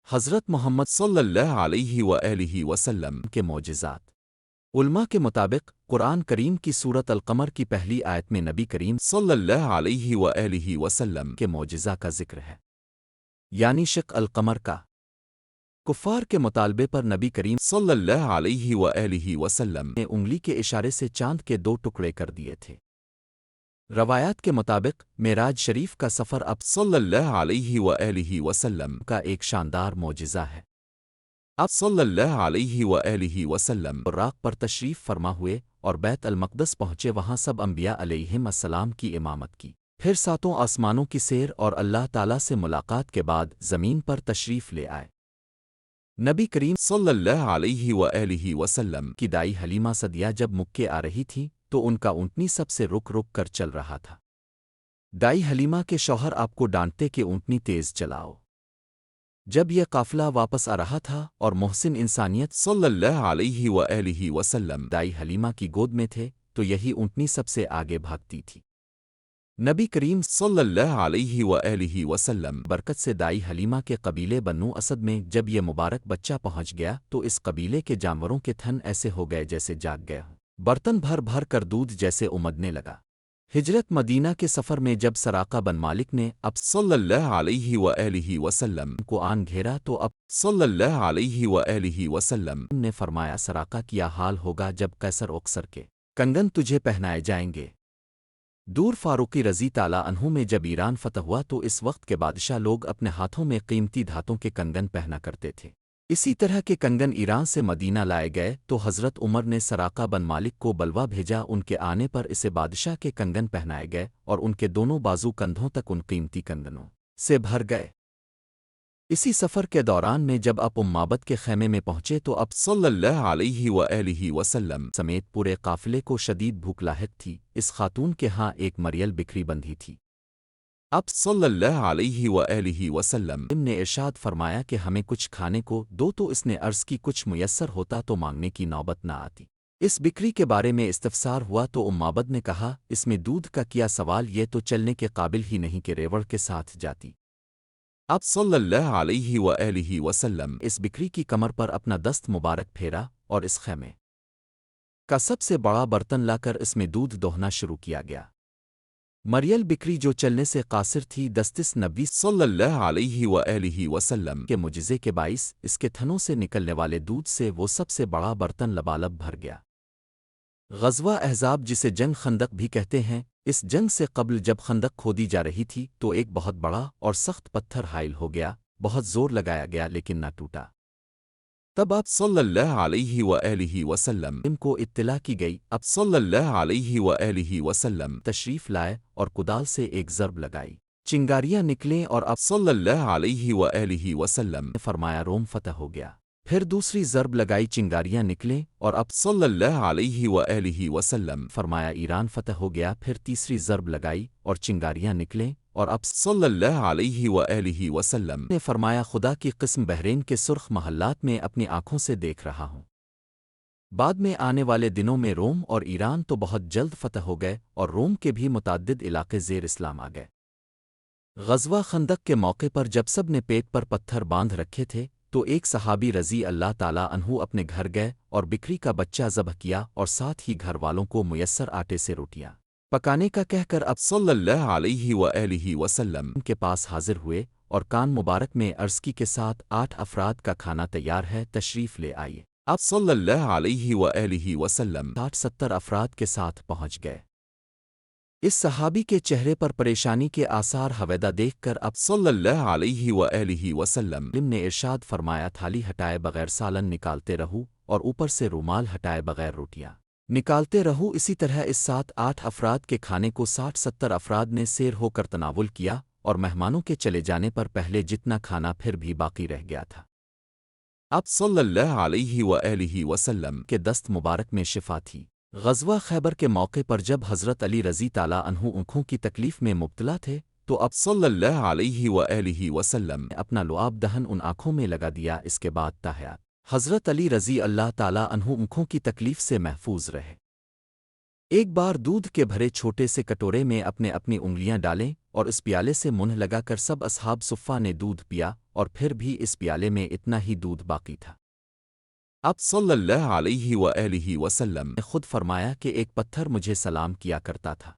حضرت محمد صلی اللہ علیہ وآلہ وسلم کے معجزات۔ علماء کے مطابق قرآن کریم کی سورت القمر کی پہلی آیت میں نبی کریم صلی اللہ علیہ وآلہ وسلم کے معجزہ کا ذکر ہے، یعنی شق القمر کا۔ کفار کے مطالبے پر نبی کریم صلی اللہ علیہ وآلہ وسلم نے انگلی کے اشارے سے چاند کے 2 ٹکڑے کر دیے تھے۔ روایات کے مطابق معراج شریف کا سفر اب صلی اللہ علیہ وآلہ وسلم کا ایک شاندار معجزہ ہے۔ آپ صلی اللہ علیہ وآلہ وسلم براق پر تشریف فرما ہوئے اور بیت المقدس پہنچے، وہاں سب انبیاء علیہم السلام کی امامت کی، پھر 7 آسمانوں کی سیر اور اللہ تعالیٰ سے ملاقات کے بعد زمین پر تشریف لے آئے۔ نبی کریم صلی اللہ علیہ وآلہ وسلم کی دائی حلیمہ سعدیہ جب مکے آ رہی تھی تو ان کا اونٹنی سب سے رک رک کر چل رہا تھا۔ دائی حلیمہ کے شوہر آپ کو ڈانٹتے کہ اونٹنی تیز چلاؤ۔ جب یہ قافلہ واپس آ رہا تھا اور محسن انسانیت صلی اللہ علیہ وآلہ وسلم دائی حلیمہ کی گود میں تھے تو یہی اونٹنی سب سے آگے بھاگتی تھی۔ نبی کریم صلی اللہ علیہ وآلہ وسلم برکت سے دائی حلیمہ کے قبیلے بنو اسد میں جب یہ مبارک بچہ پہنچ گیا تو اس قبیلے کے جانوروں کے تھن ایسے ہو گئے جیسے جاگ گئے ہوں، برتن بھر بھر کر دودھ جیسے امدنے لگا۔ ہجرت مدینہ کے سفر میں جب سراقہ بن مالک نے اب صلی اللہ علیہ وآلہ وسلم کو آن گھیرا تو اب صلی اللہ علیہ وآلہ وسلم نے فرمایا، سراقہ کیا حال ہوگا جب قیصر اکثر کے کنگن تجھے پہنائے جائیں گے۔ دور فاروقی رضی تعالیٰ عنہ میں جب ایران فتح ہوا تو اس وقت کے بادشاہ لوگ اپنے ہاتھوں میں قیمتی دھاتوں کے کنگن پہنا کرتے تھے۔ اسی طرح کے کنگن ایران سے مدینہ لائے گئے تو حضرت عمر نے سراقہ بن مالک کو بلوا بھیجا، ان کے آنے پر اسے بادشاہ کے کنگن پہنائے گئے اور ان کے دونوں بازو کندھوں تک ان قیمتی کنگنوں سے بھر گئے۔ اسی سفر کے دوران میں جب آپ مابد کے خیمے میں پہنچے تو اب صلی اللہ علیہ وآلہ وسلم سمیت پورے قافلے کو شدید بھوک لاحق تھی۔ اس خاتون کے ہاں ایک مریل بکری بندھی تھی۔ اب صلی اللہ علیہ وآلہ وسلم نے ارشاد فرمایا کہ ہمیں کچھ کھانے کو دو، تو اس نے عرض کی کچھ میسر ہوتا تو مانگنے کی نوبت نہ آتی۔ اس بکری کے بارے میں استفسار ہوا تو مابد نے کہا، اس میں دودھ کا کیا سوال، یہ تو چلنے کے قابل ہی نہیں کہ ریوڑ کے ساتھ جاتی۔ اب صلی اللہ علیہ وآلہ وسلم اس بکری کی کمر پر اپنا دست مبارک پھیرا اور اس خیمے کا سب سے بڑا برتن لا کر اس میں دودھ دوہنا شروع کیا گیا۔ مریل بکری جو چلنے سے قاصر تھی، دستس نبی صلی اللہ علیہ وآلہ وسلم کے معجزے کے باعث اس کے تھنوں سے نکلنے والے دودھ سے وہ سب سے بڑا برتن لبالب بھر گیا۔ غزوہ احزاب، جسے جنگ خندق بھی کہتے ہیں، اس جنگ سے قبل جب خندق کھودی جا رہی تھی تو ایک بہت بڑا اور سخت پتھر حائل ہو گیا، بہت زور لگایا گیا لیکن نہ ٹوٹا۔ تب آپ صلی اللہ علیہ وآلہ وسلم کو اطلاع کی گئی، اب صلی اللہ علیہ وآلہ وسلم تشریف لائے اور کدال سے ایک ضرب لگائی، چنگاریاں نکلیں اور اب صلی اللہ علیہ وآلہ وسلم نے فرمایا روم فتح ہو گیا۔ پھر دوسری ضرب لگائی، چنگاریاں نکلیں اور اب صلی اللہ علیہ وآلہ وسلم فرمایا ایران فتح ہو گیا۔ پھر تیسری ضرب لگائی اور چنگاریاں نکلیں اور اب صلی اللہ علیہ وآلہ وسلم نے فرمایا خدا کی قسم بحرین کے سرخ محلات میں اپنی آنکھوں سے دیکھ رہا ہوں۔ بعد میں آنے والے دنوں میں روم اور ایران تو بہت جلد فتح ہو گئے اور روم کے بھی متعدد علاقے زیر اسلام آ گئے۔ غزوہ خندق کے موقع پر جب سب نے پیٹ پر پتھر باندھ رکھے تھے تو ایک صحابی رضی اللہ تعالیٰ عنہ اپنے گھر گئے اور بکری کا بچہ ذبح کیا اور ساتھ ہی گھر والوں کو میسر آٹے سے روٹیاں پکانے کا کہہ کر اب صلی اللہ علیہ وآلہ وسلم کے پاس حاضر ہوئے اور کان مبارک میں عرض کی کے ساتھ 8 افراد کا کھانا تیار ہے، تشریف لے آئیے۔ اب صلی اللہ علیہ وآلہ وسلم 60-70 افراد کے ساتھ پہنچ گئے۔ اس صحابی کے چہرے پر پریشانی کے آثار حویدہ دیکھ کر اب صلی اللہ علیہ وآلہ وسلم نے ارشاد فرمایا، تھالی ہٹائے بغیر سالن نکالتے رہو اور اوپر سے رومال ہٹائے بغیر روٹیاں نکالتے رہو۔ اسی طرح اس 7-8 افراد کے کھانے کو 60-70 افراد نے سیر ہو کر تناول کیا اور مہمانوں کے چلے جانے پر پہلے جتنا کھانا پھر بھی باقی رہ گیا تھا۔ اب صلی اللہ علیہ وآلہ وسلم کے دست مبارک میں شفا تھی۔ غزوہ خیبر کے موقع پر جب حضرت علی رضی تعالیٰ عنہ آنکھوں کی تکلیف میں مبتلا تھے تو اب صلی اللہ علیہ وآلہ وسلم نے اپنا لعاب دہن ان آنکھوں میں لگا دیا۔ اس کے بعد تا حیات حضرت علی رضی اللہ تعالیٰ عنہ آنکھوں کی تکلیف سے محفوظ رہے۔ ایک بار دودھ کے بھرے چھوٹے سے کٹورے میں اپنی انگلیاں ڈالیں اور اس پیالے سے منہ لگا کر سب اصحاب صفہ نے دودھ پیا اور پھر بھی اس پیالے میں اتنا ہی دودھ باقی تھا۔ اب صلی اللہ علیہ وآلہ وسلم نے خود فرمایا کہ ایک پتھر مجھے سلام کیا کرتا تھا۔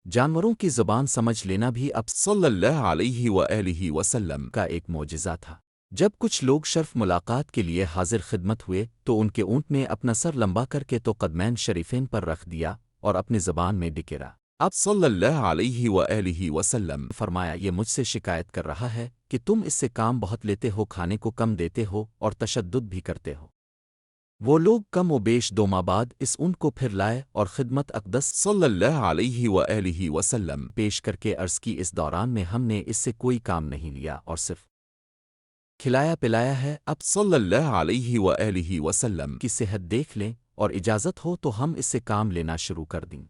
جانوروں کی زبان سمجھ لینا بھی اب صلی اللہ علیہ وآلہ وسلم کا ایک معجزہ تھا۔ جب کچھ لوگ شرف ملاقات کے لیے حاضر خدمت ہوئے تو ان کے اونٹ نے اپنا سر لمبا کر کے تو قدمین شریفین پر رکھ دیا اور اپنی زبان میں ڈکیرا۔ اب صلی اللہ علیہ وآلہ وسلم فرمایا یہ مجھ سے شکایت کر رہا ہے کہ تم اس سے کام بہت لیتے ہو، کھانے کو کم دیتے ہو اور تشدد بھی کرتے ہو۔ وہ لوگ کم و بیش 2 ماہ بعد اس اونٹ کو پھر لائے اور خدمت اقدس صلی اللہ علیہ وآلہ وسلم پیش کر کے عرض کی اس دوران میں ہم نے اس سے کوئی کام نہیں لیا اور صرف کھلایا پلایا ہے۔ اب صلی اللہ علیہ وآلہ وسلم کی صحت دیکھ لیں اور اجازت ہو تو ہم اس سے کام لینا شروع کر دیں۔